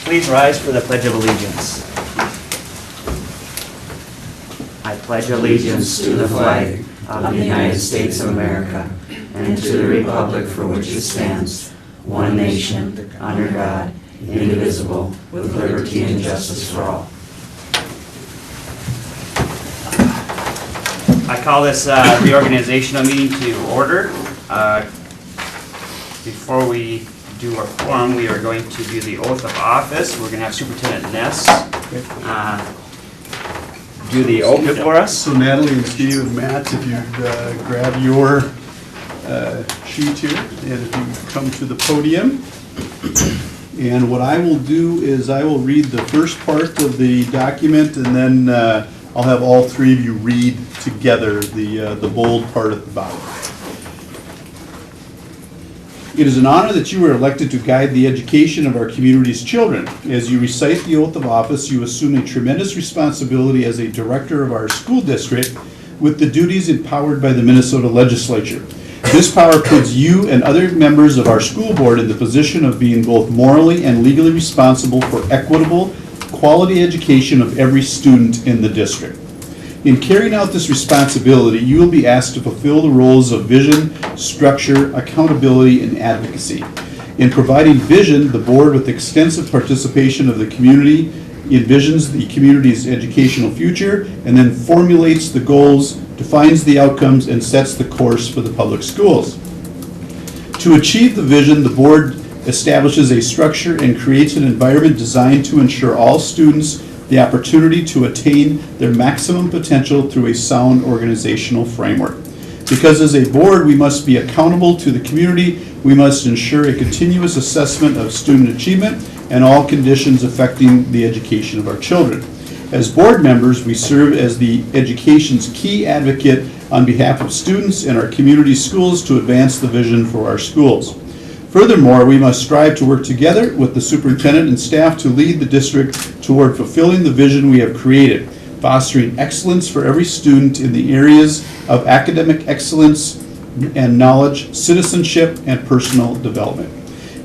Please rise for the Pledge of Allegiance. I pledge allegiance to the flag of the United States of America and to the republic for which it stands, one nation, under God, indivisible, with liberty and justice for all. I call this reorganizational meeting to order. Before we do our quorum, we are going to do the oath of office. We're going to have Superintendent Ness do the oath for us. So Natalie and Steve and Matt, if you'd grab your sheet here, and if you come to the podium. And what I will do is I will read the first part of the document, and then I'll have all three of you read together the bold part at the bottom. It is an honor that you are elected to guide the education of our community's children. As you recite the oath of office, you assume a tremendous responsibility as a director of our school district with the duties empowered by the Minnesota legislature. This power puts you and other members of our school board in the position of being both morally and legally responsible for equitable, quality education of every student in the district. In carrying out this responsibility, you will be asked to fulfill the roles of vision, structure, accountability, and advocacy. In providing vision, the board, with extensive participation of the community, envisions the community's educational future and then formulates the goals, defines the outcomes, and sets the course for the public schools. To achieve the vision, the board establishes a structure and creates an environment designed to ensure all students the opportunity to attain their maximum potential through a sound organizational framework. Because as a board, we must be accountable to the community, we must ensure a continuous assessment of student achievement and all conditions affecting the education of our children. As board members, we serve as the education's key advocate on behalf of students and our community schools to advance the vision for our schools. Furthermore, we must strive to work together with the superintendent and staff to lead the district toward fulfilling the vision we have created, fostering excellence for every student in the areas of academic excellence and knowledge, citizenship, and personal development.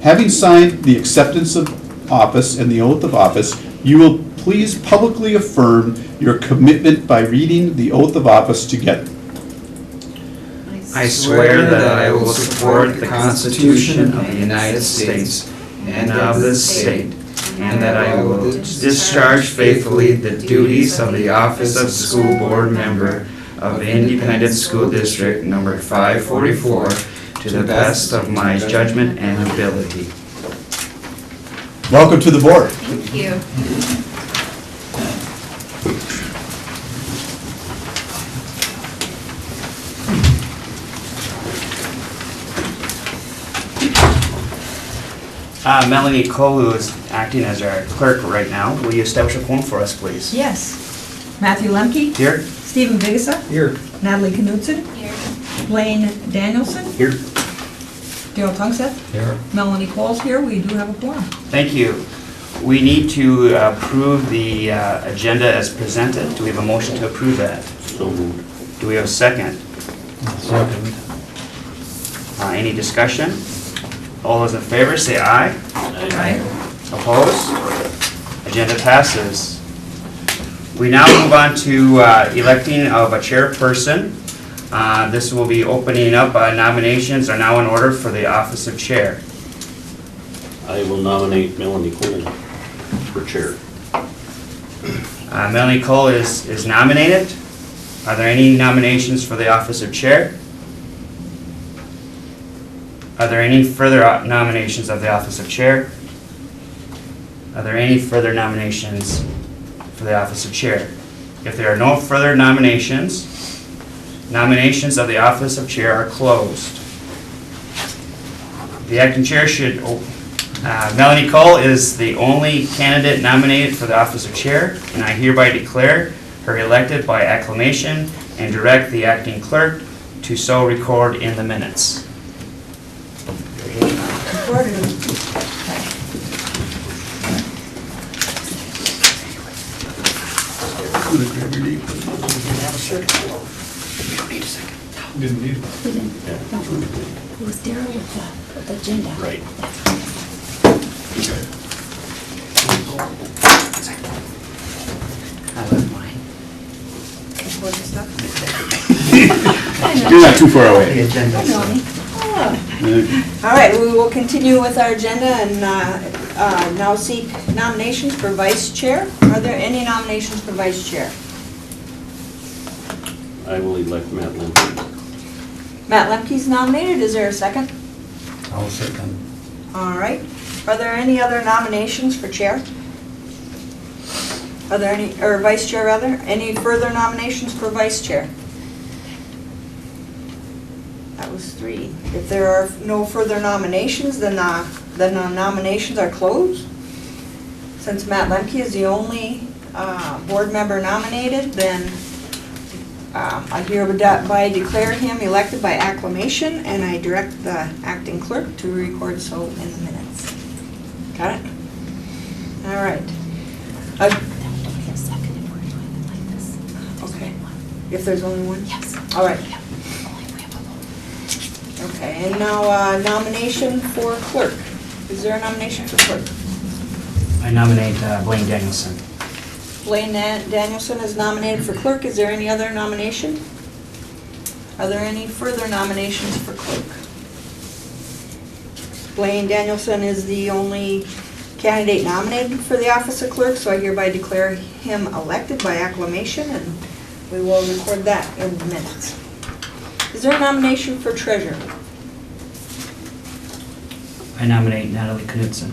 Having signed the acceptance of office and the oath of office, you will please publicly affirm your commitment by reading the oath of office together. I swear that I will support the Constitution of the United States and of this state, and that I will discharge faithfully the duties of the office of school board member of Independent School District number 544 to the best of my judgment and ability. Welcome to the board. Thank you. Melanie Cole, who is acting as our clerk right now, will you establish a quorum for us, please? Yes. Matthew Lemke. Here. Stephen Vigasa. Here. Natalie Knudsen. Here. Blaine Danielson. Here. Daryl Tungstedt. Here. Melanie Cole's here. We do have a quorum. Thank you. We need to approve the agenda as presented. Do we have a motion to approve that? So moved. Do we have a second? Second. Any discussion? All those in favor say aye. Aye. Opposed? Agenda passes. We now move on to electing of a chairperson. This will be opening up. Nominations are now in order for the office of chair. I will nominate Melanie Cole for chair. Melanie Cole is nominated. Are there any nominations for the office of chair? Are there any further nominations of the office of chair? Are there any further nominations for the office of chair? If there are no further nominations, nominations of the office of chair are closed. The acting chair should, Melanie Cole is the only candidate nominated for the office of chair, and I hereby declare her elected by acclamation and direct the acting clerk to so record in the minutes. Didn't need it. It was Daryl with the agenda. Right. I left mine. What's the stuff? You're not too far The away. agenda. I know me. All right, we will continue with our agenda and now seek nominations for vice chair. Are there any nominations for vice chair? I will elect Matt Lemke. Matt Lemke's nominated. Is there a second? I'll second. All right. Are there any other nominations for chair? Are there any, or vice chair rather, any further nominations for vice chair? That was 3. If there are no further nominations, then the nominations are closed. Since Matt Lemke is the only board member nominated, then I hereby declare him elected by acclamation, and I direct the acting clerk to record so in the minutes. Got it? All right. Okay. If there's only one? Yes. All right. Yep. Only if we have a vote. Okay, and now nomination for clerk. Is there a nomination for clerk? I nominate Blaine Danielson. Blaine Danielson is nominated for clerk. Is there any other nomination? Are there any further nominations for clerk? Blaine Danielson is the only candidate nominated for the office of clerk, so I hereby declare him elected by acclamation, and we will record that in the minutes. Is there a nomination for treasurer? I nominate Natalie Knudsen.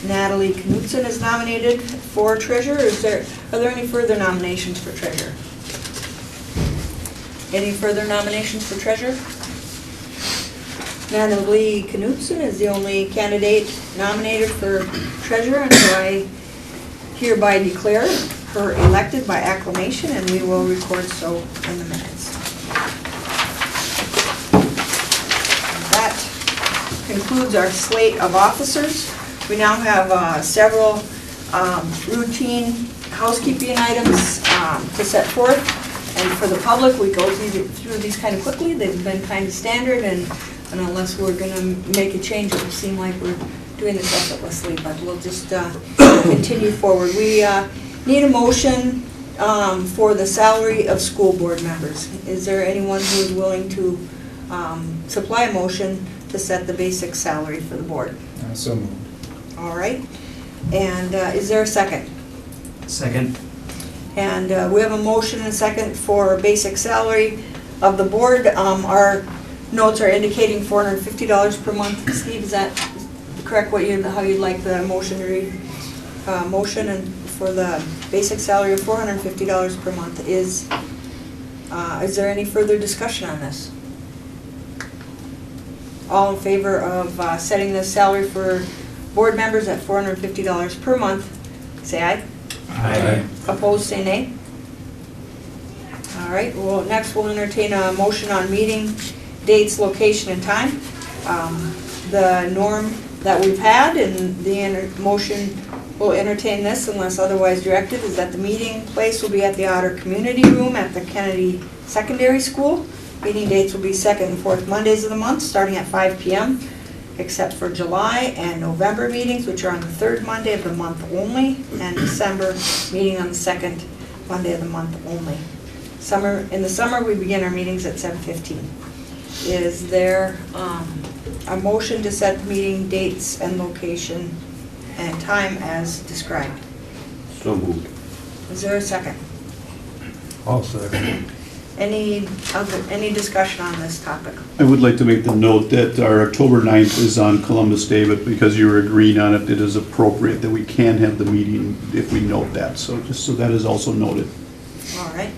Natalie Knudsen is nominated for treasurer. Are there any further nominations for treasurer? Any further nominations for treasurer? Natalie Knudsen is the only candidate nominated for treasurer, and so I hereby declare her elected by acclamation, and we will record so in the minutes. That concludes our slate of officers. We now have several routine housekeeping items to set forth. And for the public, we go through these kind of quickly. They've been kind of standard, and unless we're going to make a change, it will seem like we're doing this effortlessly, but we'll just continue forward. We need a motion for the salary of school board members. Is there anyone who is willing to supply a motion to set the basic salary for the board? So moved. All right. And is there a second? Second. And we have a motion and a second for basic salary of the board. Our notes are indicating $450 per month. Steve, is that correct? How you'd like the motion to read? Motion and for the basic salary of $450 per month is there any further discussion on this? All in favor of setting the salary for board members at $450 per month, say aye. Aye. Opposed, say nay. All right, well, next we'll entertain a motion on meeting dates, location, and time. The norm that we've had, and the motion will entertain this unless otherwise directed, is that the meeting place will be at the Otter Community Room at the Kennedy Secondary School. Meeting dates will be second and fourth Mondays of the month, starting at 5 p.m., except for July and November meetings, which are on the third Monday of the month only, and December meeting on the second Monday of the month only. In the summer, we begin our meetings at 7:15. Is there a motion to set meeting dates and location and time as described? So moved. Is there a second? I'll second. Any discussion on this topic? I would like to make the note that our October 9th is on Columbus Day, but because you were agreeing on it, it is appropriate that we can have the meeting if we note that. So just so that is also noted. All right.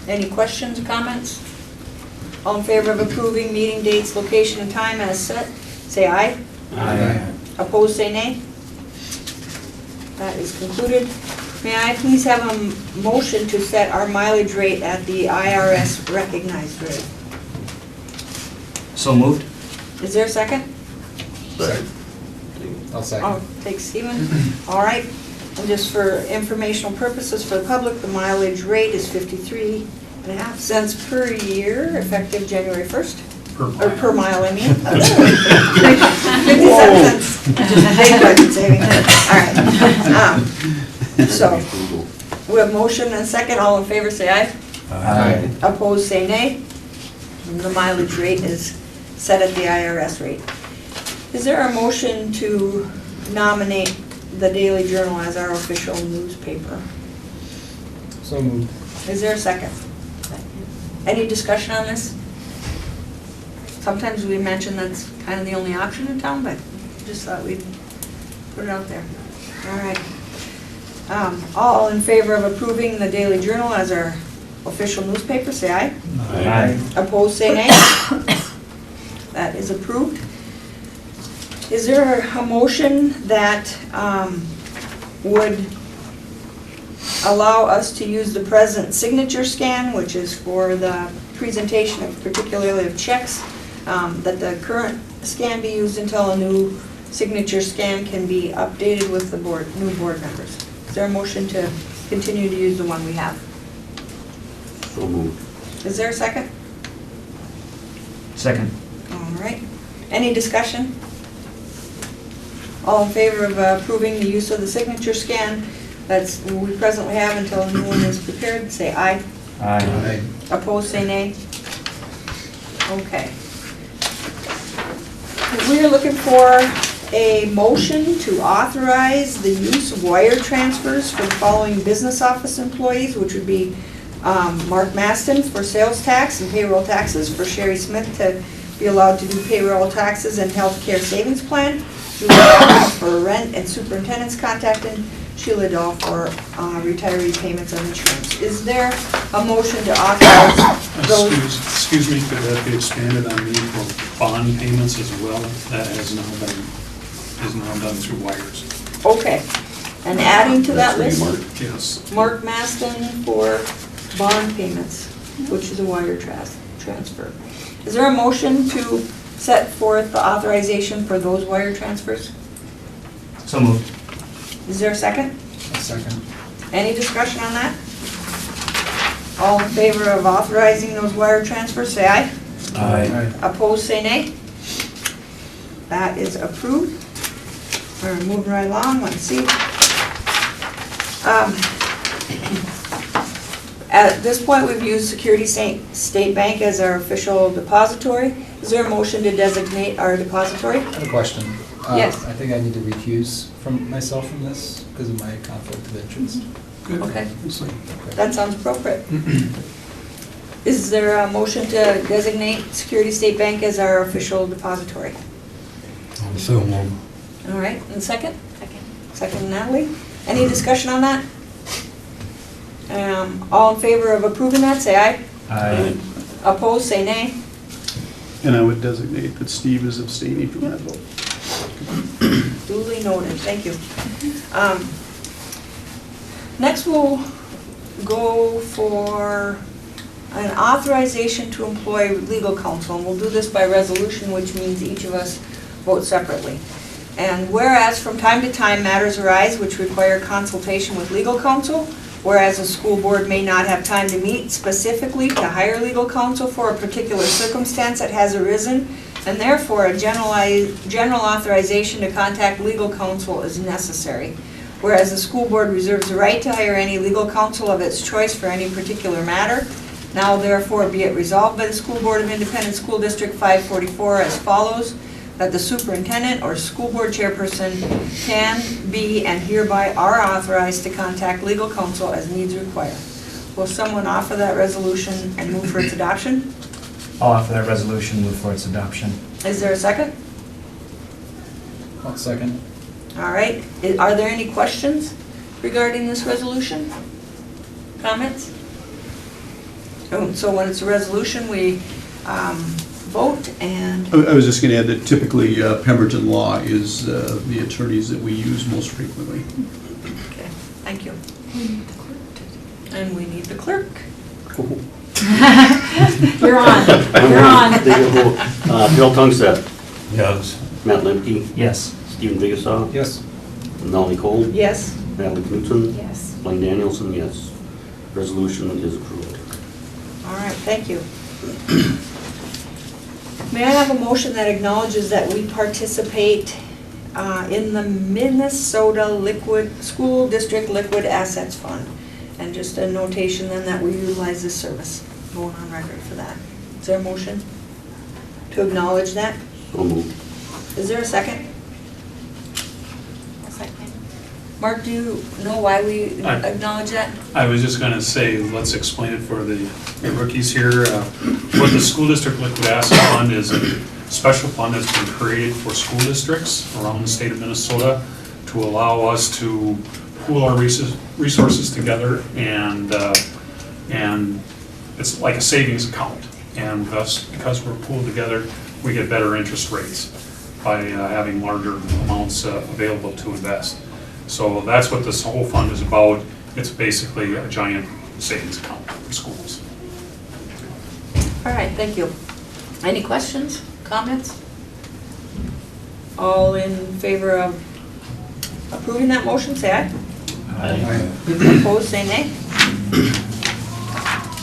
Any questions or comments? All in favor of approving meeting dates, location, and time as set, say aye. Aye. Opposed, say nay. That is concluded. May I please have a motion to set our mileage rate at the IRS recognized rate? So moved. Is there a second? Second. I'll Oh, take Stephen. All right. And just for informational purposes for the public, the mileage rate is 53.5 cents per year, effective January 1st. or per mile, I mean. 57 cents. Big budget savings. All right. So, we have motion and second. All in favor, say aye. Aye. Opposed, say nay. And the mileage rate is set at the IRS rate. Is there a motion to nominate the Daily Journal as our official newspaper? So moved. Is there a second? Any discussion on this? Sometimes we mention that's kind of the only option in town, but just thought we'd put it out there. All right. All in favor of approving the Daily Journal as our official newspaper, say aye. Aye. Opposed, say nay. That is approved. Is there a motion that would allow us to use the present signature scan, which is for the presentation of particularly of checks, that the current scan be used until a new signature scan can be updated with the new board members? Is there a motion to continue to use the one we have? So moved. Is there a second? Second. All right. Any discussion? All in favor of approving the use of the signature scan that's we presently have until a new one is prepared, say aye. Aye. Opposed, say nay. Okay. We are looking for a motion to authorize the use of wire transfers for the following business office employees, which would be Mark Maston for sales tax and payroll taxes, for Sherry Smith to be allowed to do payroll taxes and healthcare savings plan, Julie Dahl for rent and superintendent's contact, and Sheila Dahl for retiree payments and insurance. Is there a motion to authorize those? Excuse me, could that be expanded on me for bond payments as well? That is now done through wires. Okay, and adding to that That's list, for you, Mark. Yes. Mark Maston for bond payments, which is a wire transfer. Is there a motion to set forth the authorization for those wire transfers? So moved. Is there a second? A second. Any discussion on that? All in favor of authorizing those wire transfers, say aye. Aye. Opposed, say nay. That is approved. We're moving right along, let's see. At this point, we've used Security State Bank as our official depository. Is there a motion to designate our depository? I have a question. Yes. I think I need to recuse from myself from this because of my conflict of interest. Good. Okay. Excellent. That sounds appropriate. Is there a motion to designate Security State Bank as our official depository? So moved. All right, and second? Second, Natalie. Any discussion on that? All in favor of approving that, say aye. Aye. Opposed, say nay. And I would designate that Steve is abstaining from that vote. Duly noted, thank you. Next, we'll go for an authorization to employ legal counsel, and we'll do this by resolution, which means each of us vote separately. And whereas from time to time matters arise which require consultation with legal counsel, whereas a school board may not have time to meet specifically to hire legal counsel for a particular circumstance that has arisen, and therefore a general authorization to contact legal counsel is necessary. Whereas the school board reserves the right to hire any legal counsel of its choice for any particular matter, now therefore be it resolved by the School Board of Independent School District 544 as follows, that the superintendent or school board chairperson can be and hereby are authorized to contact legal counsel as needs require. Will someone offer that resolution and move for its adoption? I'll offer that resolution, move for its adoption. Is there a second? I'll second. All right. Are there any questions regarding this resolution? Comments? So when it's a resolution, we vote and, I was just going to add that typically Pemberton Law is the attorneys that we use most frequently. okay, thank you. And we need the clerk. You're on, you're on. Take a vote. Bill Tungstad, Yes. Matt Lemke, Yes. Stephen Vigasa, Yes. Melanie Cole, Yes. Natalie Knutson, Yes. Blaine Danielson, yes. Resolution is approved. All right, thank you. May I have a motion that acknowledges that we participate in the Minnesota School District Liquid Assets Fund? And just a notation then that we utilize this service, going on record for that. Is there a motion to acknowledge that? So moved. Is there a second? I'll second. Mark, do you know why we Aye. acknowledge that? I was just gonna say, let's explain it for the rookies here. What the School District Liquid Asset Fund is a special fund that's been created for school districts around the state of Minnesota to allow us to pool our resources together, and it's like a savings account. And because we're pooled together, we get better interest rates by having larger amounts available to invest. So that's what this whole fund is about. It's basically a giant savings account for schools. All right, thank you. Any questions, comments? All in favor of approving that motion, say aye. Opposed, say nay.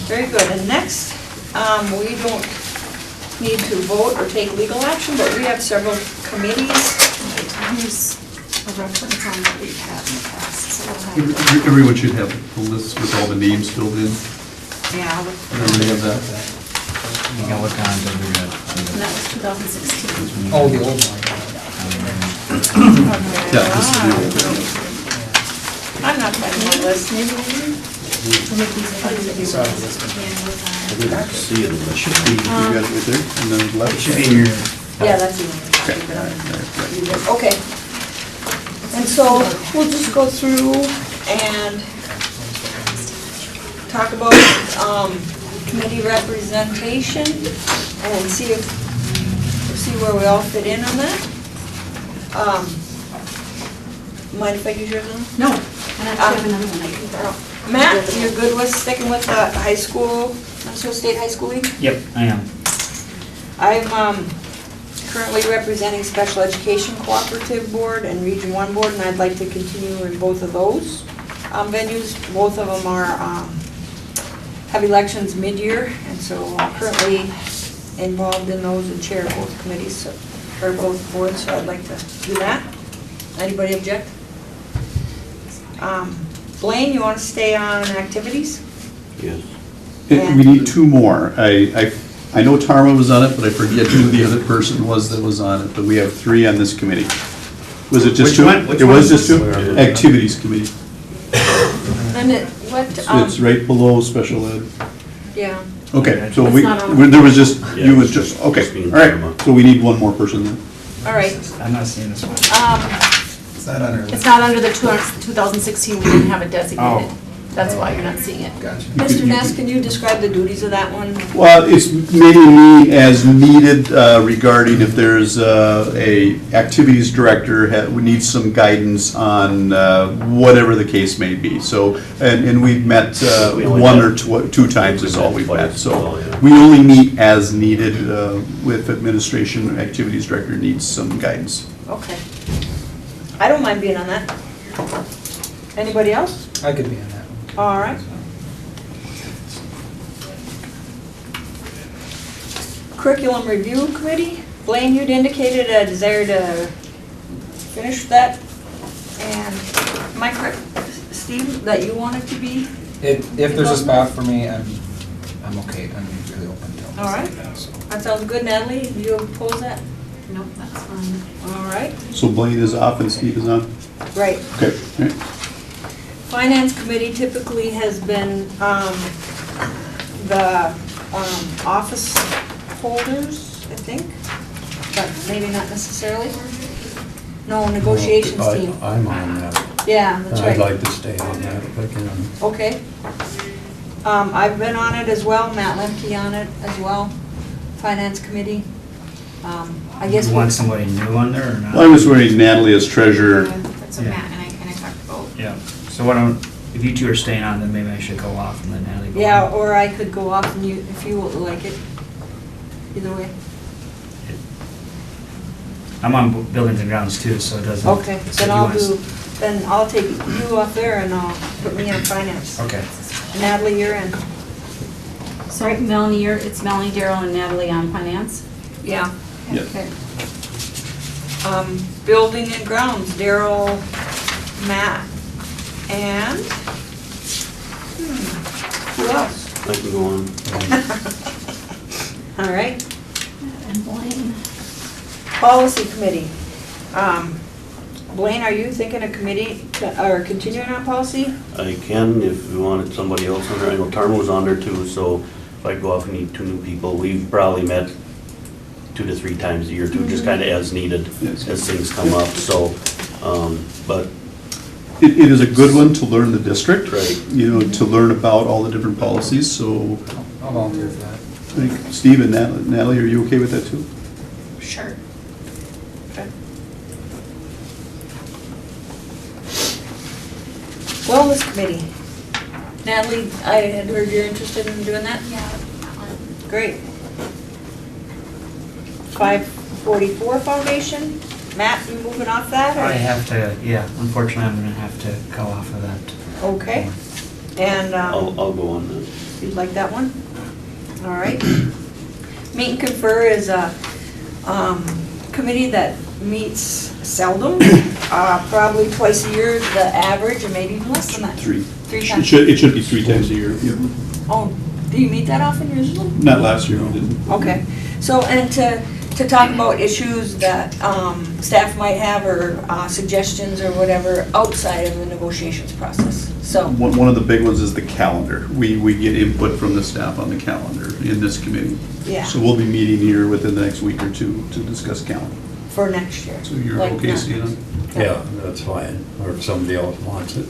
Very good, and next, we don't need to vote or take legal action, but we have several committees. Here's a reference on what we've had in the past, so we'll have. Everyone should have a list with all the names filled in. Yeah, Everybody have that? You can look on to And that was 2016. Oh, the old one. Yeah, this is the old one. I'm not finding my list. Saw the list. I didn't see it. You got it right there, and then left. It should be in your, Yeah, that's you. Okay, all right, all right. Okay. And so we'll just go through and talk about committee representation and see where we all fit in on that. Mind if I use yours? Ellen? No, and I actually have another one I can borrow. Matt, you're good with sticking with the high school, Minnesota State High School League? yep, I am. I'm currently representing Special Education Cooperative Board and Region 1 Board, and I'd like to continue in both of those venues. Both of them are, have elections mid-year, and so I'm currently involved in those and chair both committees, so, or both boards, so I'd like to do that. Anybody object? Blaine, you want to stay on activities? Yes. We need two more. I know Tarma was on it, but I forget who the other person was that was on it, but we have three on this committee. Was it just Which two? one? Which It one was is just two? this? Activities committee. And what, It's right below special ed. yeah, Okay, so It's we, not on. there was just, Yeah, you was it's just, just okay, being all right. Tarma. So we need one more person then. all right. I'm not seeing this one. It's not on our It's list. not under the 2016, we didn't have it designated. That's why you're not seeing it. Gotcha. Mr. Ness, can you describe the duties of that one? Well, it's maybe me as needed regarding if there's a activities director who needs some guidance on whatever the case may be. So, and we've met We only one met- or two times is all we've met. Twice, So oh, yeah. we only meet as needed with administration, activities director needs some guidance. Okay. I don't mind being on that. Anybody else? I could be on that one. All right. Curriculum Review Committee, Blaine, you'd indicated a desire to finish that. And am I correct, Steve, that you wanted to be? If there's a spot for me, I'm okay, I'm really open to it. All right. So. That sounds good, Natalie, do you oppose that? Nope, that's fine. All right, So Blaine is off and Steve is on? right. Okay, all right. Finance Committee typically has been the office holders, I think, but maybe not necessarily. No, negotiations team. I'm on that. Yeah, that's I'd right. like to stay on that if I can. Okay. I've been on it as well, Matt Lemke on it as well, Finance Committee. I guess. You want somebody new on there or not? Well, I was wondering Natalie as treasurer. That's what Yeah. Matt and I talked about. Yeah, so why don't, if you two are staying on, then maybe I should go off and then Natalie go on. Yeah, or I could go off and you, if you would like it. Either way. I'm on buildings and grounds too, so it doesn't. Okay, so then you I'll want us- do, then I'll take you off there and I'll put me on finance. Okay, Natalie, you're in. So Melanie, it's Melanie, Daryl, and Natalie on finance. Yeah. Yeah. Okay. Building and grounds, Daryl, Matt, and, who else? I can go on. All right, And Blaine. policy committee. Blaine, are you thinking of committee, or continuing on policy? I can, if you wanted somebody else on there. I know Tarma was on there too, so if I go off and need 2 new people, we've probably met 2 to 3 times a year too, just kind of as needed, Yes. as things come up, so, but, It is a good one to learn the district. Right. You know, to learn about all the different policies, so I'll volunteer for that. I think Steve and Natalie, are you okay with that too? Sure. Okay. Wellness committee. Natalie, I had heard you're interested in doing that? Yeah. Great. 544 Foundation, Matt, you moving off that? or- I have to, yeah, unfortunately, I'm gonna have to go off of that. Okay, and I'll go on then. you'd like that one? All right. Meet and confer is a committee that meets seldom, probably twice a year, the average, or maybe even less than that. 3. Three It times. should be 3 times a year. Yep. Oh, do you meet that often usually? Not last year, we didn't. Okay, so, and to talk about issues that staff might have, or suggestions or whatever outside of the negotiations process, so. One of the big ones is the calendar. We get input from the staff on the calendar in this committee. Yeah. So we'll be meeting here within the next week or 2 to discuss calendar. For next year. So you're Like okay not- staying on? Yeah, that's fine. Or if somebody else wants it,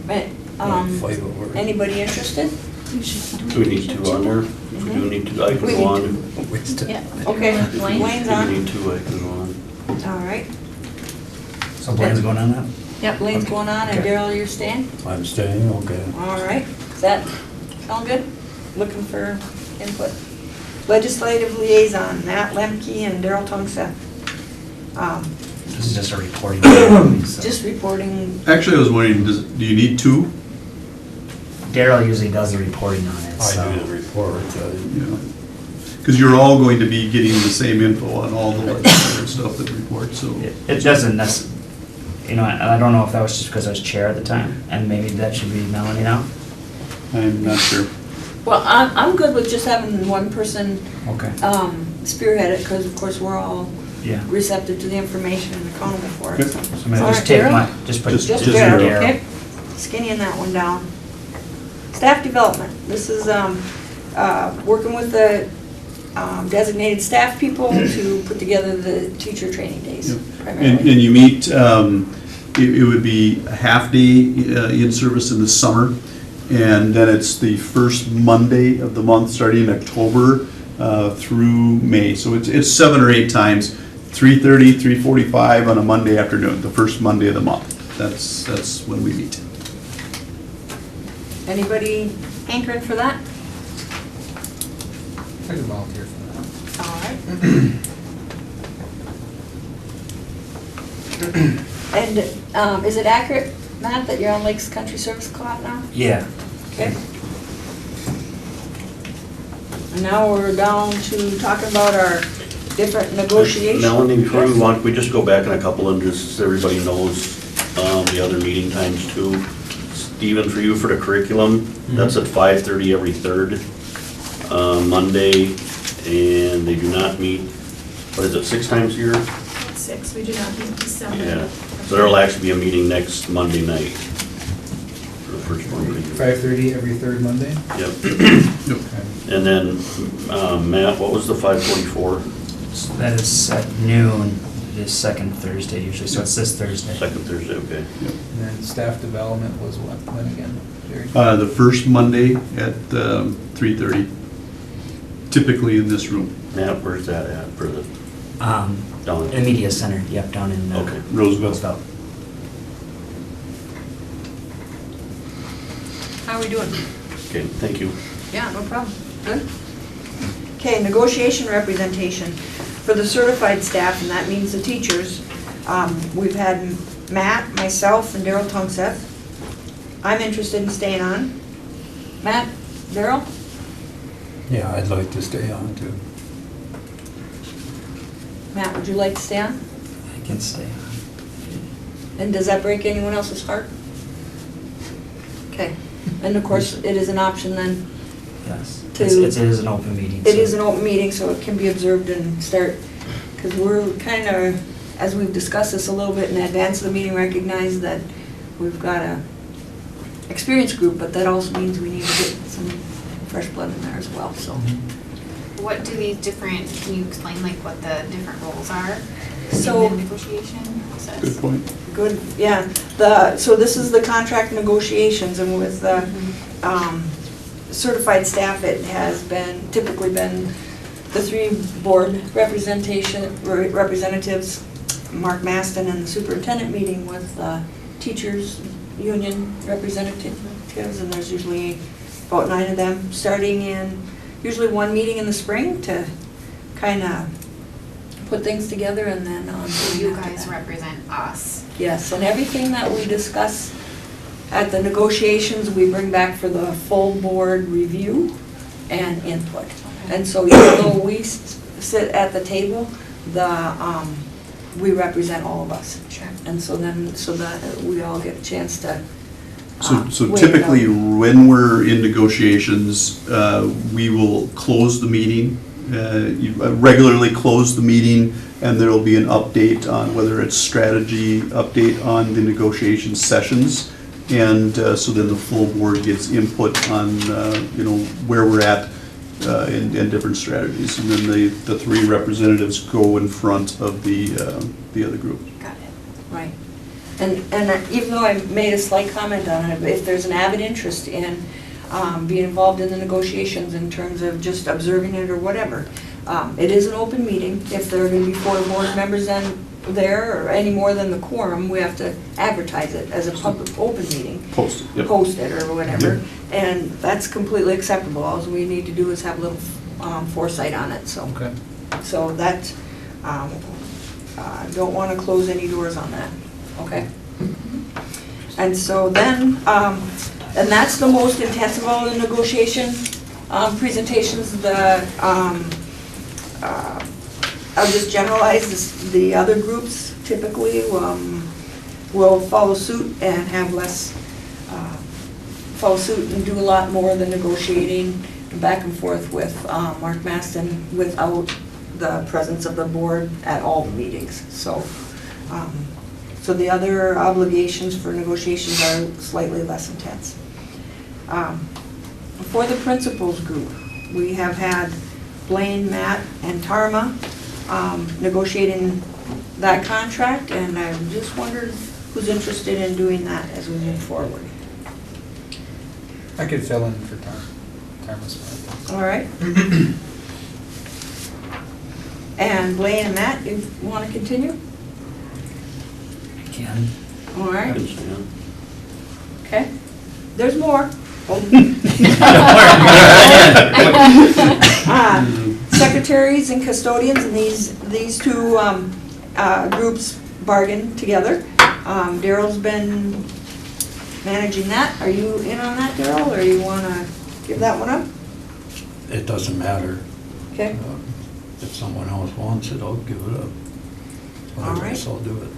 Right, don't fight over it. Anybody interested? You should. Do we need 2 on there? If we do need 2, I can We go need on. Yeah. Okay, If we Blaine's on. need 2, I can go on. All right. So Blaine's going on that? Yep, Blaine's going on, and Okay. Daryl, you're staying? I'm staying, okay. All right. Does that sound good? Looking for input. Legislative liaison, Matt Lemke and Daryl Tungseth. This is just a reporting. So Just reporting. Actually, I was wondering, do you need 2? Daryl usually does the reporting on it, so. I do the report. Because you're all going to be getting the same info on all the legislative stuff that report, so. It doesn't you know, I don't know if that was just because I was chair at the time, and maybe that should be Melanie now. I'm not sure. Well, I'm good with just having one person Okay. spearhead it, because of course we're all Yeah. receptive to the information and accountable for it, Yep. so. So maybe All just right, take Daryl? just put Just Just Just Daryl, Daryl. okay? Skinnying that one down. Staff development, this is working with the designated staff people to put together the teacher training days Yep. And primarily. you meet, it would be a half-day in service in the summer, and then it's the first Monday of the month, starting in October through May. So it's 7 or 8 times, 3:30, 3:45 on a Monday afternoon, the first Monday of the month. That's when we meet. Anybody hankering for that? I can volunteer for All right. And is it accurate, Matt, that you're on Lakes Country Service Co-op now? Yeah. Okay. And now we're down to talking about our different negotiations. Melanie, before we want, we just go back in a couple and just so everybody knows the other meeting times too. Steven, for you for the curriculum, that's at 5:30 every third Monday, and they do not meet, what is it, 6 times a year? 6, we do not meet December. Yeah, so there'll actually be a meeting next Monday night. For the first one. that. 5:30 every third Monday? Yep, Okay. and then, Matt, what was the 5:44? That is at noon, it is second Thursday usually, so it's this Thursday. Second Thursday, okay. And then staff development was what, when again, Jerry? The first Monday at 3:30, typically in this room, Matt, where's that at for the, down? The media center, yep, down in Okay. Roosevelt. Roosevelt. How are we doing? Okay, thank you. Yeah, no problem. Good. Okay, negotiation representation for the certified staff, and that means the teachers. We've had Matt, myself, and Daryl Tungseth. I'm interested in staying on. Matt, Daryl? Yeah, I'd like to stay on too. Matt, would you like to stay on? I can stay on. And does that break anyone else's heart? Okay, and of course, it is an option then. Yes. To- It is an open meeting. It so- is an open meeting, so it can be observed and start, because we're kind of, as we've discussed this a little bit in advance of the meeting, recognize that we've got a experienced group, but that also means we need to get some fresh blood in there as well, so. What do these different, can you explain like what the different roles are So- in the negotiation process? Good point. Good, yeah. So this is the contract negotiations, and with the certified staff, it has typically been the three board representatives, Mark Maston, and the superintendent meeting with teachers, union representatives, and there's usually about 9 of them, starting in usually one meeting in the spring to kind of put things together, and then So you guys represent us. yes, and everything that we discuss at the negotiations, we bring back for the full board review and input. And so even though we sit at the table, we represent all of us. Sure. And so that we all get a chance to So weigh it typically, out. when we're in negotiations, we will close the meeting, regularly close the meeting, and there'll be an update on whether it's strategy, update on the negotiation sessions. And so then the full board gets input on, where we're at in different strategies. And then the three representatives go in front of the other group. Got it. Right. And even though I made a slight comment on it, if there's an avid interest in being involved in the negotiations in terms of just observing it or whatever, it is an open meeting. If there are going to be 4 board members then there, or any more than the quorum, we have to advertise it as a public open meeting. Post it, yep. Post it or whatever, and that's completely acceptable. All we need to do is have a little foresight on it, so. Okay. So that, don't want to close any doors on that, okay? And so then, and that's the most intense of all the negotiation presentations. I'll just generalize this, the other groups typically will follow suit and have less, follow suit and do a lot more of the negotiating back and forth with Mark Maston without the presence of the board at all the meetings. So, so the other obligations for negotiations are slightly less intense. For the principals group, we have had Blaine, Matt, and Tarma negotiating that contract, and I just wondered who's interested in doing that as we move forward. I could fill in for Tarma's part. All right. And Blaine and Matt, you want to continue? Can. All right, Understand. okay. There's more. Secretaries and custodians, and these two groups bargain together. Daryl's been managing that. Are you in on that, Daryl, or you want to give that one up? It doesn't matter. Okay. If someone else wants it, I'll give it up. All right. Otherwise, I'll do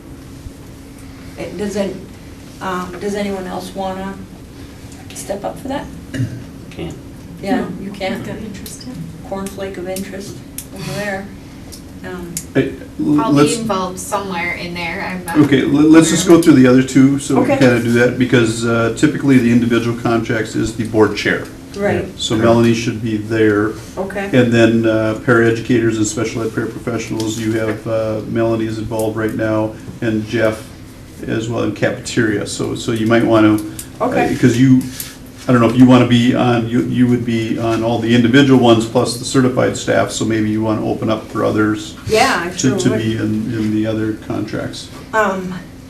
it. Does anyone else want to step up for that? Can't. Yeah, you Got can. interested. Cornflake of interest over there. I'll be involved somewhere in there. I'm not. Okay, let's just go through the other two, so we Okay. kind of do that, because typically the individual contracts is the board chair. Right, So Melanie should be there. okay. And then paraeducators and special ed paraprofessionals, you have Melanie is involved right now, and Jeff as well in cafeteria. So you might want to, Okay. because I don't know if you want to be on, you would be on all the individual ones plus the certified staff, so maybe you want to open up for others Yeah, I sure to would. be in the other contracts.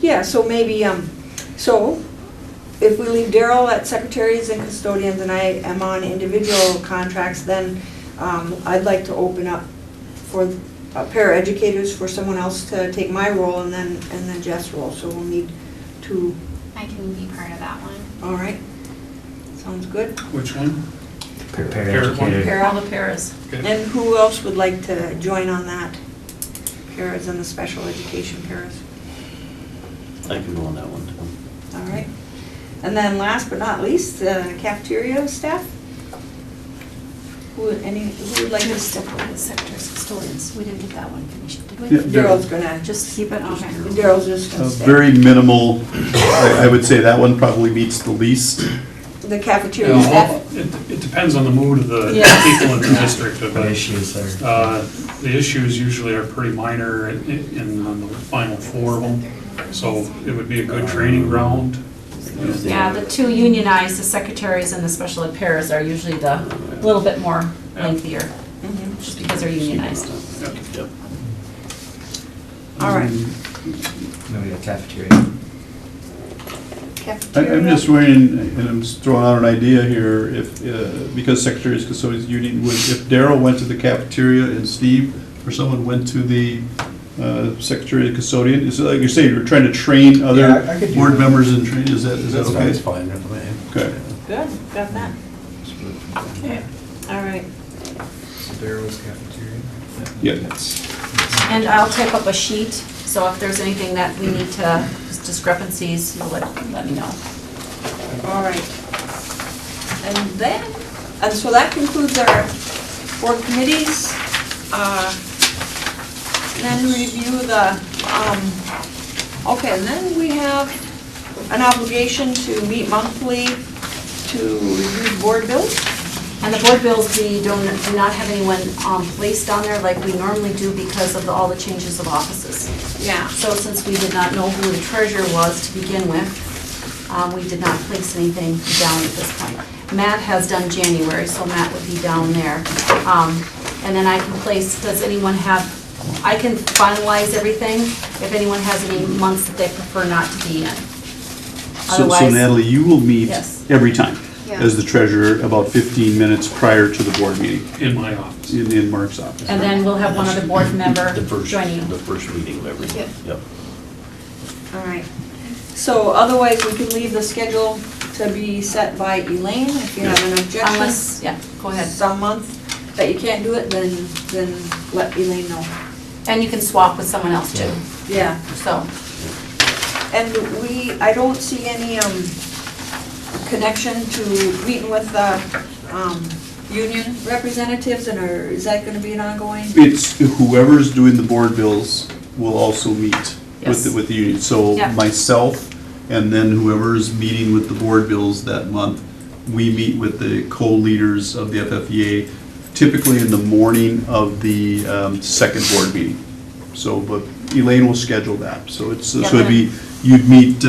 Yeah, so maybe, so if we leave Daryl at secretaries and custodians and I am on individual contracts, then I'd like to open up for paraeducators for someone else to take my role and then Jeff's role. So we'll need two. I can be part of that one. All right. Sounds good. Which one? Paraeducator. Para. All the paras. Okay. And who else would like to join on that? paras and the special education paras. I can go on that one too. All right. And then last but not least, the cafeteria staff. Who would like to Just step? step over the secretaries, custodians. We didn't get that one finished, did we? Yeah. Daryl's gonna, Just keep it, okay. Daryl's just gonna stay. Very minimal, I would say that one probably meets the least. The cafeteria staff? It depends on the mood of the Yeah. people in the district, What but issues are? the issues usually are pretty minor on the final four of them. So it would be a good training ground. Yeah, the two unionized, the secretaries and the special ed pairs are usually the little bit more lengthier, Mhm. just because they're unionized. Yep. All right. Maybe the cafeteria. Cafeteria. I'm just wondering, and I'm just throwing out an idea here, if, because Secretaries Custodians Union, if Daryl went to the cafeteria and Steve or someone went to the Secretary Custodian, is it like you're saying, you're trying to train Yeah, I other could do board that. members and train, is that okay? That's fine with me. Okay. Good, got that. Okay, all right. Daryl's cafeteria. Yeah. And I'll type up a sheet, so if there's anything that we need to, discrepancies, you'll let me know. All right. And so that concludes our board committees. Then review the, okay, and then we have an obligation to meet monthly to review board bills. And the board bills, we do not have anyone placed on there like we normally do because of all the changes of offices. Yeah. So since we did not know who the treasurer was to begin with, we did not place anything down at this point. Matt has done January, so Matt would be down there. And then I can place, does anyone have, I can finalize everything if anyone has any months that they prefer not to be in. So Otherwise, Natalie, you will meet Yes. every time Yeah. as the treasurer about 15 minutes prior to the board meeting In my office. in Mark's office. and then we'll have one other board member The first, joining you. the first meeting of every Yeah. month, yep. All right. So otherwise, we can leave the schedule to be set by Elaine if you have an objection. Unless, yeah, go ahead. Some month that you can't do it, then let Elaine know. And you can swap with someone else too, Yeah. so. And I don't see any connection to meeting with the union representatives, and is that gonna be an ongoing? It's whoever's doing the board bills will also meet Yes. with the union. So Yeah. myself and then whoever's meeting with the board bills that month, we meet with the co-leaders of the FFEA, typically in the morning of the second board meeting. So, but Elaine will schedule that. So it's, so it'd be, you'd meet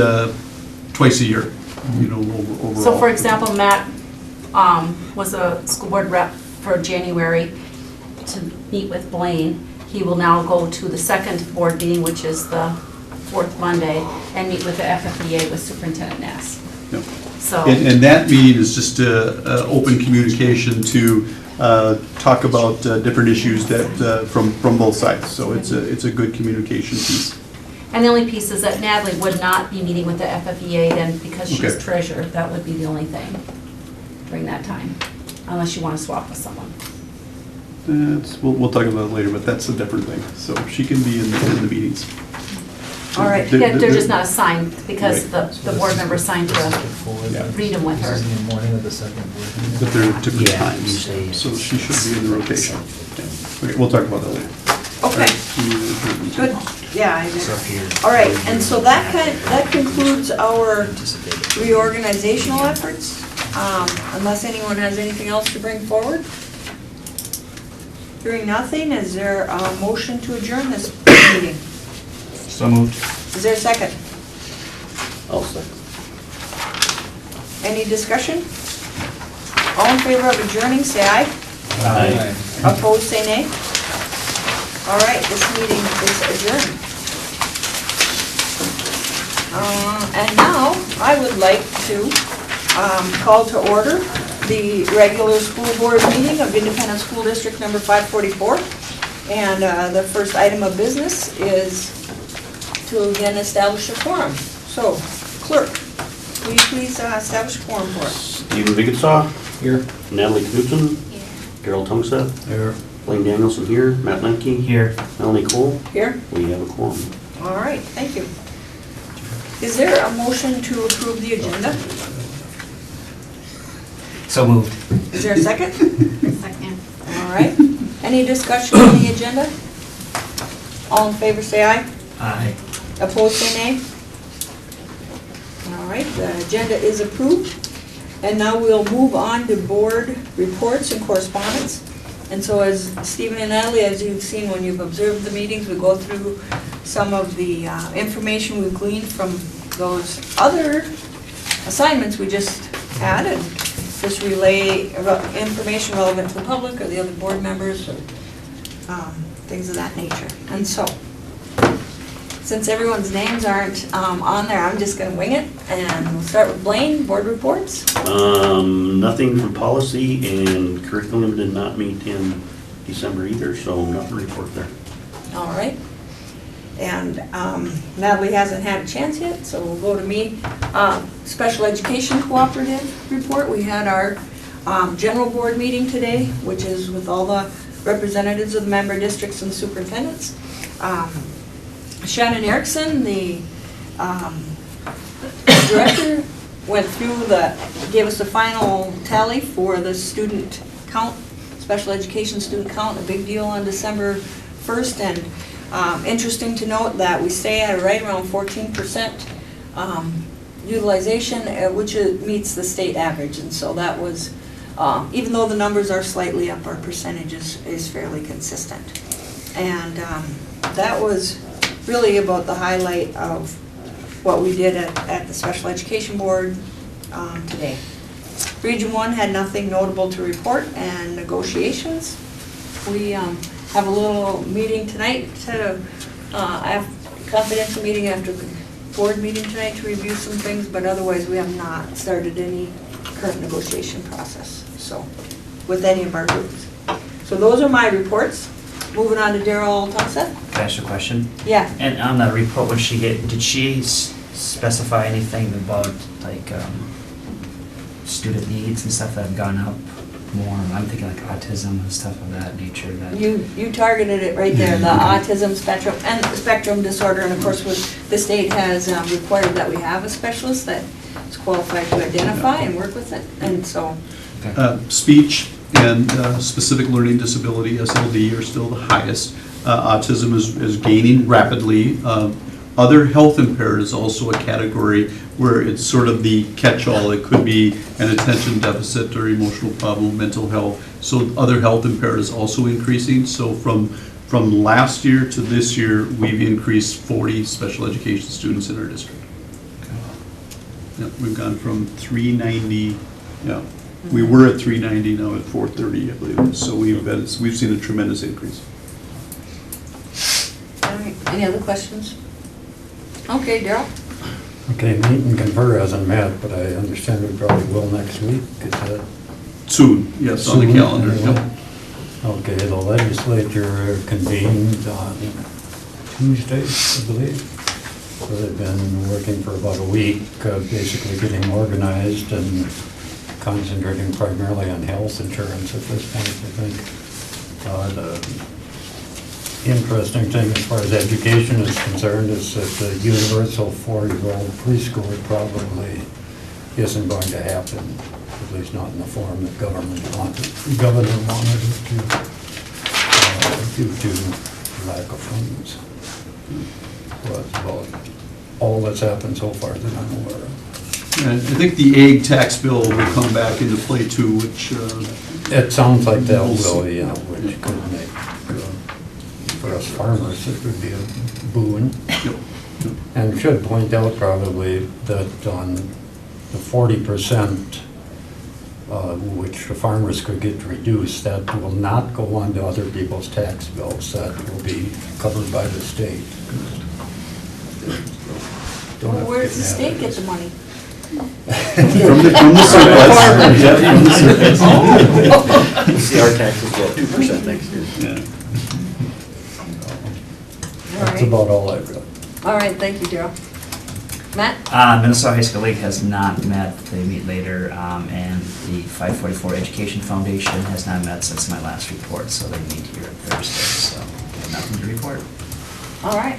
twice a year, you know, overall. So for example, Matt was a school board rep for January to meet with Blaine. He will now go to the second board meeting, which is the fourth Monday, and meet with the FFEA with Superintendent Nass. Yep. So, And that meeting is just open communication to talk about different issues that, from both sides. So it's a good communication piece. and the only piece is that Natalie would not be meeting with the FFEA then because she's Okay. treasurer. That would be the only thing during that time, unless you want to swap with someone. We'll talk about it later, but that's a different thing. So she can be in the meetings. All right. Yeah, they're just not assigned because Right. the board member assigned to Yeah. read them with her. This is in the morning of the second board meeting. But they're at different Yeah, times, usually so she should be in the rotation. Okay, we'll talk about that later. Okay, good. Yeah, I So agree. if you. All right, and so that concludes our reorganizational efforts, unless anyone has anything else to bring forward. Hearing nothing, is there a motion to adjourn this meeting? So moved. Is there a second? I'll second. Any discussion? All in favor of adjourning, say aye. Aye. Opposed, say nay. All right, this meeting is adjourned. And now, I would like to call to order the regular school board meeting of Independent School District number 544. And the first item of business is to again establish a quorum. So, clerk, will you please establish a quorum for us? Stephen Vigutsaw, Here. Natalie Knutson, Carol Tungstad, There. Blaine Danielson here, Matt Lemke. Here. Melanie Cole. Here? We have a quorum. All right, thank you. Is there a motion to approve the agenda? So moved. Is there a second? Second. All right. Any discussion on the agenda? All in favor, say aye. Aye. Opposed, say nay. All right, the agenda is approved. And now we'll move on to board reports and correspondence. And so as Stephen and Natalie, as you've seen when you've observed the meetings, we go through some of the information we've gleaned from those other assignments we just had, and just relay information relevant to the public or the other board members, or things of that nature. And so, since everyone's names aren't on there, I'm just gonna wing it, and we'll start with Blaine, board reports. Nothing from policy, and curriculum did not meet in December either, so nothing to report there. All right. And Natalie hasn't had a chance yet, so we'll go to me. Special Education Cooperative report. We had our general board meeting today, which is with all the representatives of the member districts and superintendents. Shannon Erickson, the director, went through gave us the final tally for the student count, special education student count, a big deal on December 1st, and interesting to note that we stay at right around 14% utilization, which meets the state average, and so that was, even though the numbers are slightly up, our percentage is fairly consistent. And that was really about the highlight of what we did at the Special Education Board today. Region 1 had nothing notable to report, and negotiations. We have a little meeting tonight to, have a confidential meeting after the board meeting tonight to review some things, but otherwise we have not started any current negotiation process, so, with any of our groups. So those are my reports. Moving on to Daryl Thompson. Can I ask you a question? Yeah. And on that report, did she specify anything about, like, student needs and stuff that have gone up more? I'm thinking like autism and stuff of that nature. You targeted it right there, the autism spectrum and spectrum disorder, and of course the state has required that we have a specialist that is qualified to identify and work with it, and so. Okay. Speech and specific learning disability, SLD, are still the highest. Autism is gaining rapidly. Other health impaired is also a category where it's sort of the catch-all. It could be an attention deficit or emotional problem, mental health. So other health impaired is also increasing. So from last year to this year, we've increased 40 special education students in our district. Yeah, we've gone from 390, yeah. We were at 390, now at 430, I believe. So we've seen a tremendous increase. All right, any other questions? Okay, Daryl? Okay, meet and confer hasn't met, but I understand we probably will next week. Is that Soon, yes, on the soon? calendar. Yep. Okay, the legislature convened on Tuesday, I believe. So they've been working for about a week, basically getting organized and concentrating primarily on health insurance at this point, I think. The interesting thing as far as education is concerned is that the universal 4-year-old preschool probably isn't going to happen, at least not in the form that government wanted it to, due to lack of funds. Well, that's about all that's happened so far that I'm aware of. And I think the ag tax bill will come back into play too, which... It sounds like that will, yeah, which could make, for us farmers, it would be a boon. And should point out probably that on the 40%, which the farmers could get reduced, that will not go on to other people's tax bills. That will be covered by the state. Well, where does the state get the money? From the surplus. Yeah, from the surplus. See, our taxes go up 2% next year. Yeah. All That's right. about all I've got. All right, thank you, Daryl. Matt? Minnesota High School League has not met. They meet later, and the 544 Education Foundation has not met since my last report, so they meet here Thursday, so nothing to report. All right,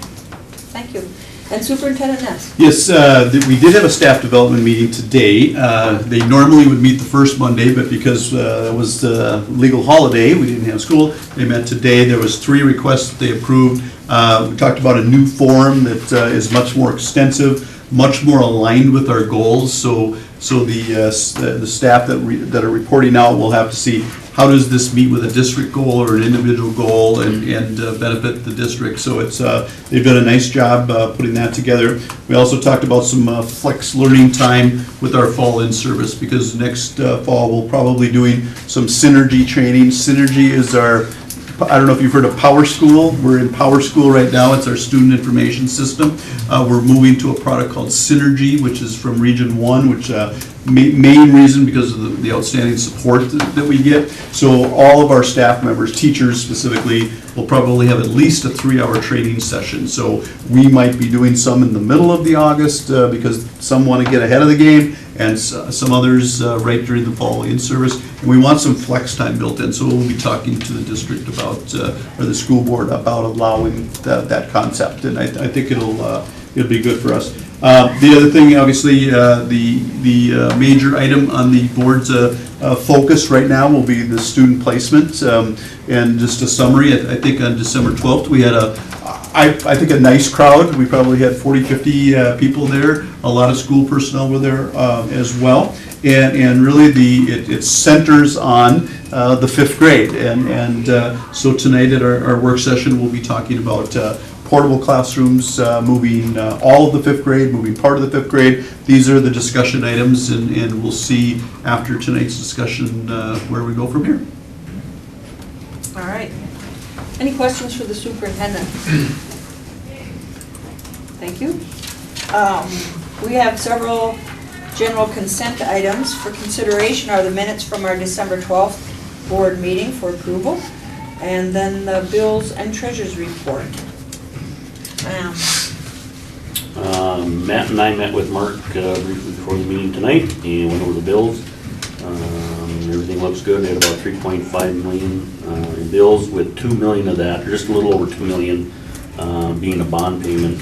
thank you. And Superintendent Ness? Yes, we did have a staff development meeting today. They normally would meet the first Monday, but because it was the legal holiday, we didn't have school, they met today. There was 3 requests that they approved. We talked about a new form that is much more extensive, much more aligned with our goals. So the staff that are reporting out will have to see how does this meet with a district goal or an individual goal and benefit the district. So it's they've done a nice job putting that together. We also talked about some flex learning time with our fall in service, because next fall we'll probably doing some synergy training. Synergy is our, I don't know if you've heard of Power School. We're in Power School right now. It's our student information system. We're moving to a product called Synergy, which is from Region 1, which main reason because of the outstanding support that we get. So all of our staff members, teachers specifically, will probably have at least a 3-hour training session. So we might be doing some in the middle of the August because some want to get ahead of the game, and some others right during the fall in service. And we want some flex time built in, so we'll be talking to the district about, or the school board about allowing that concept. And I think it'll be good for us. The other thing, obviously, the major item on the board's focus right now will be the student placement. And just a summary, I think on December 12th, we had I think a nice crowd. We probably had 40, 50 people there. A lot of school personnel were there as well. And really it centers on the 5th grade. And so tonight at our work session, we'll be talking about portable classrooms, moving all of the 5th grade, moving part of the 5th grade. These are the discussion items, and we'll see after tonight's discussion where we go from here. All right. Any questions for the superintendent? Thank you. We have several general consent items for consideration. Are the minutes from our December 12th board meeting for approval, and then the bills and treasurer's report. Matt and I met with Mark briefly before the meeting tonight and went over the bills. Everything looks good. They had about 3.5 million in bills, with 2 million of that, or just a little over 2 million, being a bond payment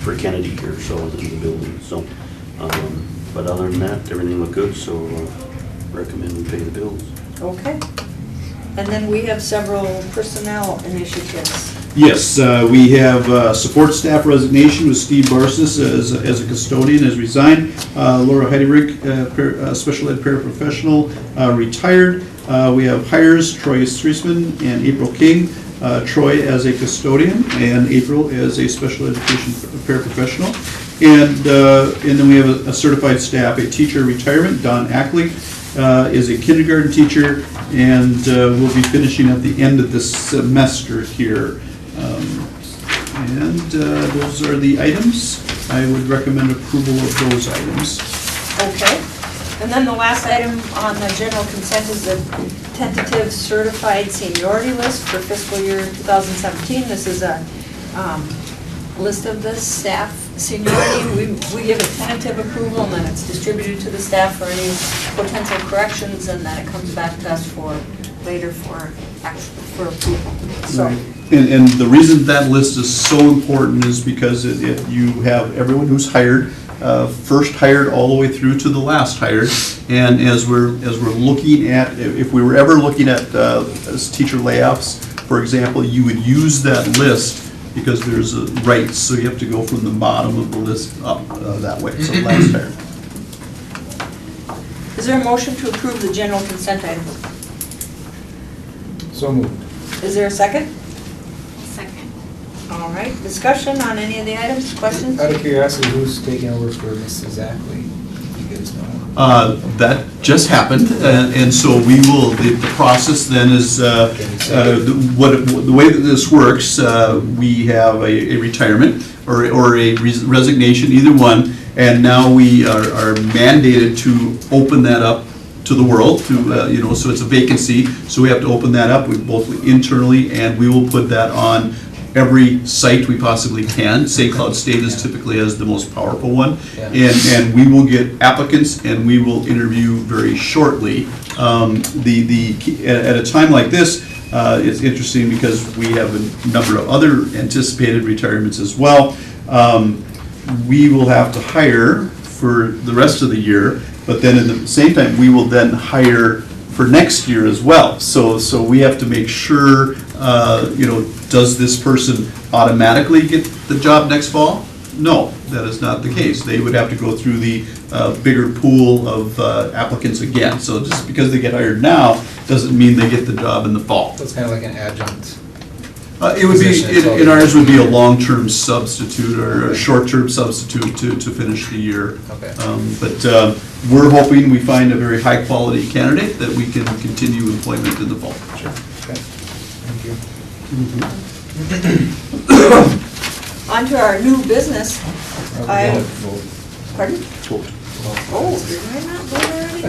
for Kennedy here, so in the building. So, but other than that, everything looked good. So recommend we pay the bills. Okay. And then we have several personnel initiatives. Yes, we have support staff resignation with Steve Barsis as a custodian, has resigned. Laura Heiderich, special ed paraprofessional, retired. We have hires, Troy Streisman and April King. Troy as a custodian and April as a special education paraprofessional. And then we have a certified staff, a teacher retirement, Don Ackley is a kindergarten teacher, and will be finishing at the end of this semester here. And those are the items. I would recommend approval of those items. Okay. And then the last item on the general consent is the tentative certified seniority list for fiscal year 2017. This is a list of the staff seniority. We give a tentative approval, and then it's distributed to the staff for any potential corrections, and then it comes back to us for later for approval. So. Right. And the reason that list is so important is because you have everyone who's hired, first hired all the way through to the last hired. And as we're looking at, if we were ever looking at teacher layoffs, for example, you would use that list because there's a rights, so you have to go from the bottom of the list up that way. So last hired. Is there a motion to approve the general consent items? So moved. Is there a second? Second. All right, discussion on any of the items, questions? Out of curiosity, who's taking over for Mrs. Ackley? You guys know? That just happened, and so we will, the process then is, the way that this works, we have a retirement or a resignation, either one, and now we are mandated to open that up to the world, so it's a vacancy, so we have to open that up, both internally, and we will put that on every site we possibly can. St. Cloud State is typically as the most powerful one. Yeah. And we will get applicants and we will interview very shortly. At a time like this, it's interesting because we have a number of other anticipated retirements as well. We will have to hire for the rest of the year, but then at the same time, we will then hire for next year as well. So we have to make sure, does this person automatically get the job next fall? No, that is not the case. They would have to go through the bigger pool of applicants again. So just because they get hired now, doesn't mean they get the job in the fall. So it's kind of like an adjunct. It would be, Position, in ours would be a long-term substitute or a short-term substitute to finish the year. Okay. But we're hoping we find a very high-quality candidate that we can continue employment in the fall. Sure. Okay. Thank you. On to our new business. Pardon? Vote. Oh, did I not vote already?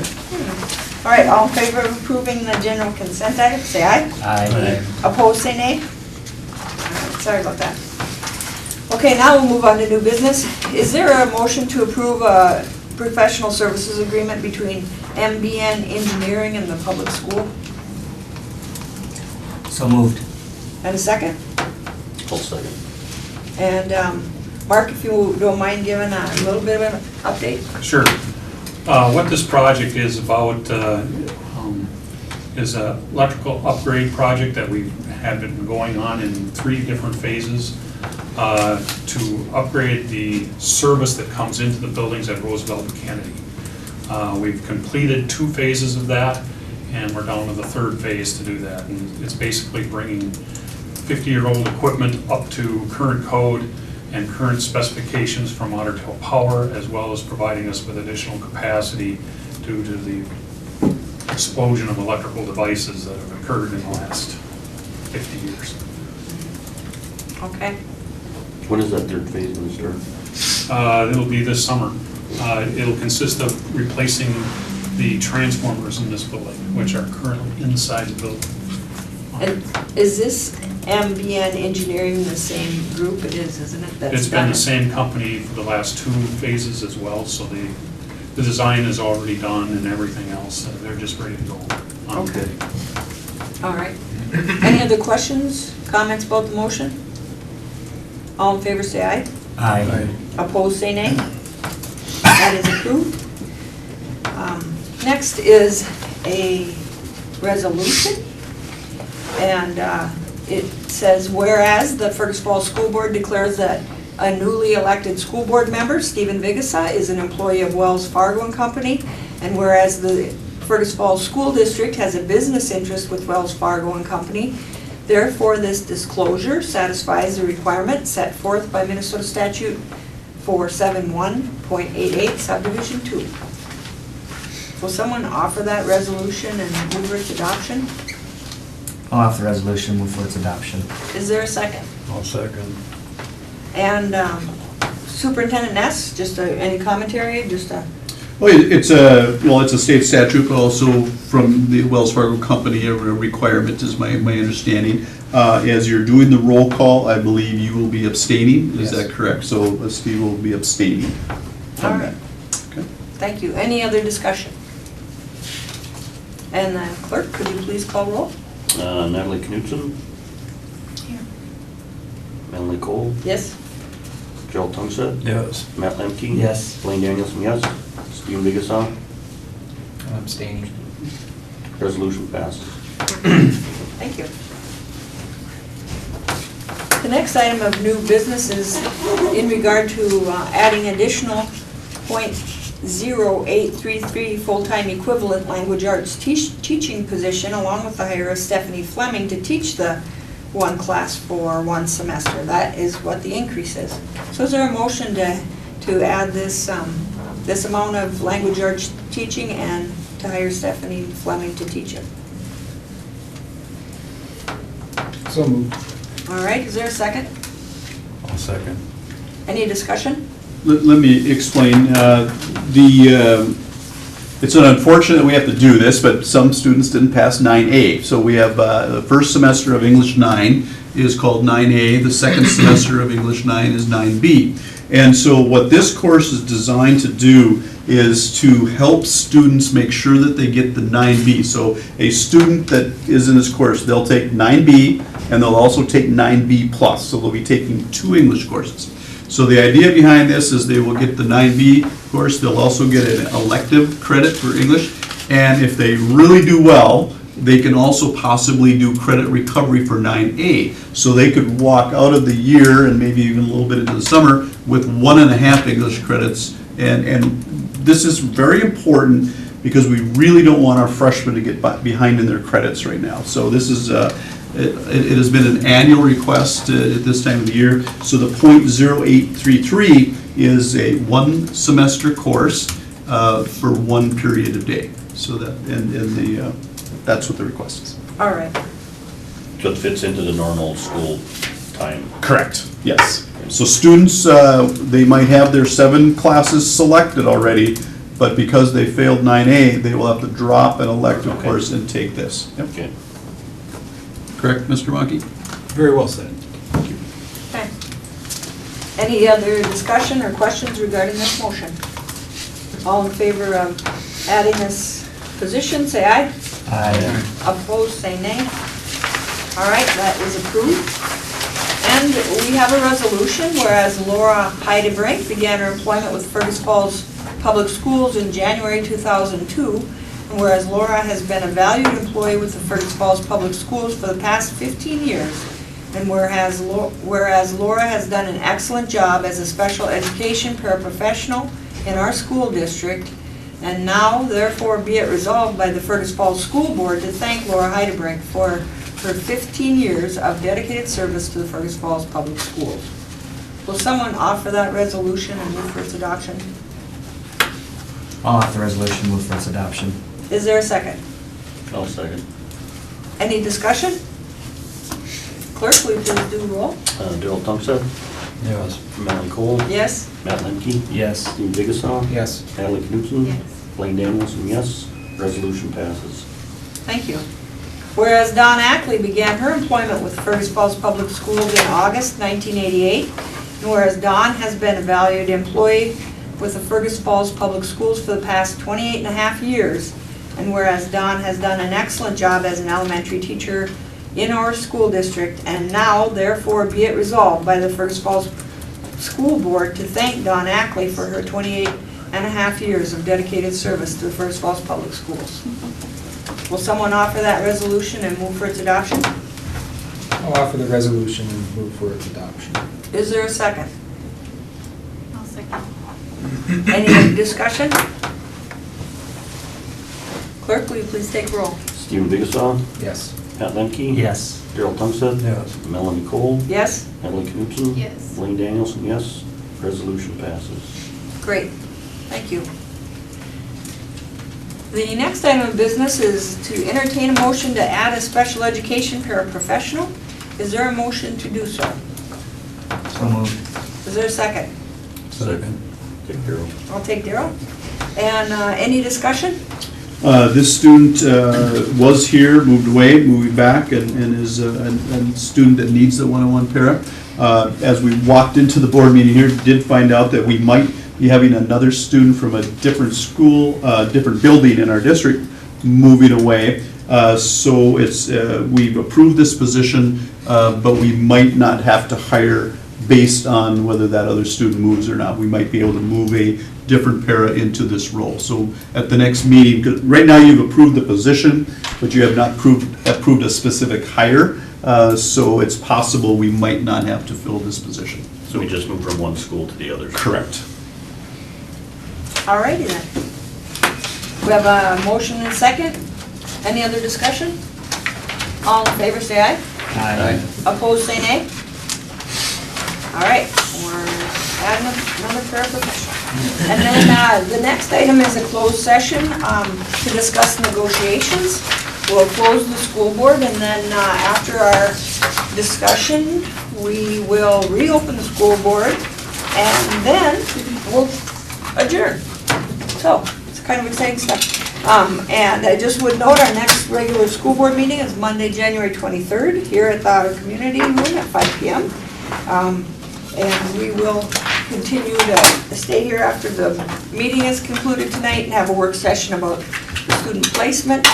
All right, all in favor of approving the general consent item, say aye. Aye. Opposed, say nay. All right, sorry about that. Okay, now we'll move on to new business. Is there a motion to approve a professional services agreement between MBN Engineering and the public school? So moved. And a second? I'll second. And Mark, if you don't mind giving a little bit of an update? Sure. What this project is about is an electrical upgrade project that we have been going on in 3 different phases to upgrade the service that comes into the buildings at Roosevelt and Kennedy. We've completed 2 phases of that, and we're down to the 3rd phase to do that. And it's basically bringing 50-year-old equipment up to current code and current specifications from Otter Tail Power, as well as providing us with additional capacity due to the explosion of electrical devices that have occurred in the last 50 years. Okay. When is that 3rd phase going to start? It'll be this summer. It'll consist of replacing the transformers in this building, which are currently inside the building. And is this MBN Engineering the same group? It is, isn't it? That's It's been done the it? same company for the last 2 phases as well, so the design is already done and everything else. They're just ready to go on Okay. bidding. All right. Any other questions, comments about the motion? All in favor, say aye. Aye. Opposed, say nay. That is approved. Next is a resolution. And it says, whereas the Fergus Falls School Board declares that a newly elected school board member, Stephen Vigasa, is an employee of Wells Fargo and Company, and whereas the Fergus Falls School District has a business interest with Wells Fargo and Company, therefore this disclosure satisfies the requirement set forth by Minnesota Statute 471.88 Subdivision 2. Will someone offer that resolution and move its adoption? I'll offer the resolution, move for its adoption. Is there a second? I'll second. And Superintendent Ness, just any commentary, Well, it's a state statute, but also from the Wells Fargo Company, a requirement is my understanding. As you're doing the roll call, I believe you will be abstaining, is Yes. that correct? So Steve will be abstaining. all right, Okay. thank you. Any other discussion? And then clerk, could you please call roll? Natalie Knutson? Here. Melanie Cole? Yes? Gerald Tungstead? Yes. Matt Lemke? Yes. Blaine Danielson, yes. Stephen Vigasa? I'm abstaining. Resolution passes. Thank you. The next item of new business is in regard to adding additional .0833 full-time equivalent language arts teaching position, along with the hire of Stephanie Fleming to teach the 1 class for 1 semester. That is what the increase is. So is there a motion to add this amount of language arts teaching and to hire Stephanie Fleming to teach it? So moved. All right, is there a second? I'll second. Any discussion? Let me explain. It's unfortunate that we have to do this, but some students didn't pass 9A. So we have the first semester of English 9 is called 9A. The second semester of English 9 is 9B. And so what this course is designed to do is to help students make sure that they get the 9B. So a student that is in this course, they'll take 9B and they'll also take 9B plus. So they'll be taking 2 English courses. So the idea behind this is they will get the 9B course, they'll also get an elective credit for English, and if they really do well, they can also possibly do credit recovery for 9A. So they could walk out of the year and maybe even a little bit into the summer with 1.5 English credits. And this is very important because we really don't want our freshmen to get behind in their credits right now. So this is it has been an annual request at this time of the year. So the .0833 is a 1 semester course for 1 period of day. So that that's what the request is. All right. So it fits into the normal school time. Correct. Yes. So students, they might have their 7 classes selected already, but because they failed 9A, they will have to drop an elective Okay. course and take this. Yep. Okay. Correct, Mr. Monkey? Very well said. Okay. Any other discussion or questions regarding this motion? All in favor of adding this position, say aye. Aye. Opposed, say nay. All right, that is approved. And we have a resolution, whereas Laura Heidebrink began her employment with Fergus Falls Public Schools in January 2002, and whereas Laura has been a valued employee with the Fergus Falls Public Schools for the past 15 years, and whereas Laura has done an excellent job as a special education paraprofessional in our school district, and now therefore be it resolved by the Fergus Falls School Board to thank Laura Heidebrink for her 15 years of dedicated service to the Fergus Falls Public Schools. Will someone offer that resolution and move for its adoption? I'll offer the resolution, move for its adoption. Is there a second? I'll second. Any discussion? Clerk, will you please do roll? Daryl Tunstead, Yes. Madeline Cole, Yes? Matt Lemke, Yes. Steve Biggessa, Yes. Natalie Knutson, Yes. Blaine Danielson, yes. Resolution passes. Thank you. Whereas Dawn Ackley began her employment with Fergus Falls Public Schools in August 1988, and whereas Dawn has been a valued employee with the Fergus Falls Public Schools for the past 28.5 years, and whereas Dawn has done an excellent job as an elementary teacher in our school district, and now therefore be it resolved by the Fergus Falls School Board to thank Dawn Ackley for her 28.5 years of dedicated service to the Fergus Falls Public Schools. Will someone offer that resolution and move for its adoption? I'll offer the resolution and move for its adoption. Is there a second? I'll second. Any discussion? Clerk, will you please take roll? Stephen Biggessa, Yes. Matt Lemke. Yes. Daryl Tunstead. Yes. Melanie Cole. Yes? Natalie Knutson. Yes. Blaine Danielson, yes. Resolution passes. Great, thank you. The next item of business is to entertain a motion to add a special education paraprofessional. Is there a motion to do so? So moved. Is there a second? Second. Take Daryl. I'll take Daryl. And any discussion? This student was here, moved away, moving back, and is a student that needs the one-on-one para. As we walked into the board meeting here, did find out that we might be having another student from a different school, different building in our district, moving away. So it's, we've approved this position, but we might not have to hire based on whether that other student moves or not. We might be able to move a different para into this role. So at the next meeting, 'cause right now you've approved the position, but you have not approved a specific hire. So it's possible we might not have to fill this position. So we just moved from one school to the other. Correct. All righty then. We have a motion and a second. Any other discussion? All in favor, say aye. Aye. Opposed, say nay. All right, we're adding another paraprofessional. And then the next item is a closed session to discuss negotiations. We'll close the school board, and then after our discussion, we will reopen the school board, and then we'll adjourn. So, it's kind of exciting stuff. And I just would note, our next regular school board meeting is Monday, January 23rd, here at the community room at 5 p.m. And we will continue to stay here after the meeting is concluded tonight and have a work session about the student placement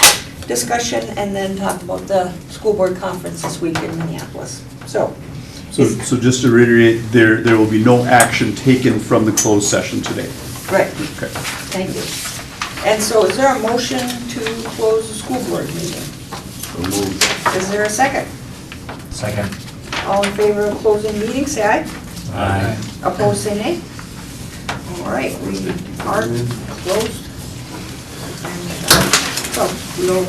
discussion, and then talk about the school board conference this week in Minneapolis. So just to reiterate, there will be no action taken from the closed session today. right, Okay. thank you. And so is there a motion to close the school board meeting? So moved. Is there a second? Second. All in favor of closing meeting, say aye. Aye. Opposed, say nay. All right, we are closed. And, so we'll